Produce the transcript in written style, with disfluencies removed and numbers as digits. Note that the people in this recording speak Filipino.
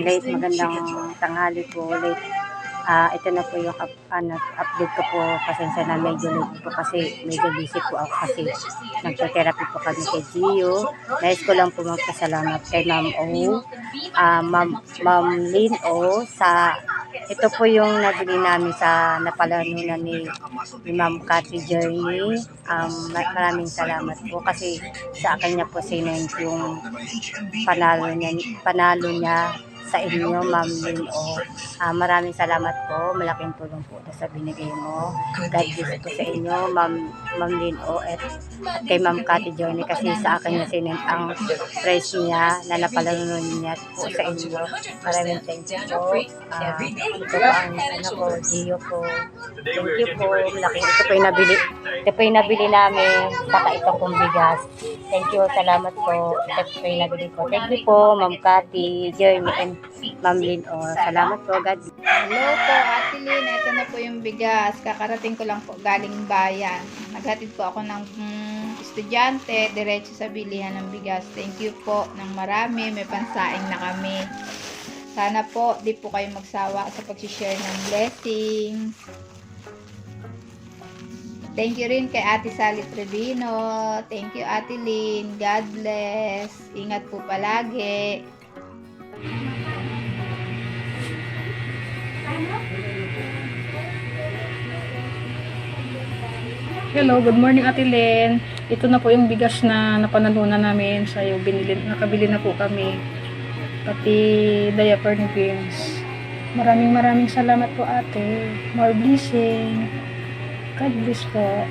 Late magandang tanghali po. Ito na po yung update ko po. Pasensya na medyo late po kasi medyo busy po ako kasi nagte-therapy po kami kay Gio. Nais ko lang po magpasalamat kay Ma'am O, Ma'am Lynn O sa ito po yung nabili namin sa napalanunan ni Ma'am Cathy Journey. Maraming salamat po kasi sa akin niya po sinend yung panalo niya sa inyo, Ma'am Lynn O. Maraming salamat po. Malaking tulong po ito sa binigay mo. God bless po sa inyo, Ma'am Lynn O, at kay Ma'am Cathy Journey kasi sa akin niya sinend ang price niya na napalanunan niya po sa inyo. Maraming thank you po. Ito po ang ko, Gio po. Thank you po. Malaking ito po yung nabili. Ito po yung nabili namin. Saka ito pong bigas. Thank you. Salamat po. Ito po yung nabili ko. Thank you po, Ma'am Cathy Journey and Ma'am Lynn O. Salamat po. God. Hello po, Ate Lynn. Ito na po yung bigas. Kakarating ko lang po galing bayan. Naghatid po ako ng estudyante diretso sa bilihan ng bigas. Thank you po ng marami. May pansaing na kami. Sana po di po kayo magsawa sa pag-share ng blessings. Thank you rin kay Ate Sally Trevino. Thank you, Ate Lynn. God bless. Ingat po palagi. Hello, good morning Ate Len. Ito na po yung bigas na napanalunan namin sa iyo. Nakabili na po kami. Pati diaper ni Vince. Maraming salamat po ate. More blessing. God bless po.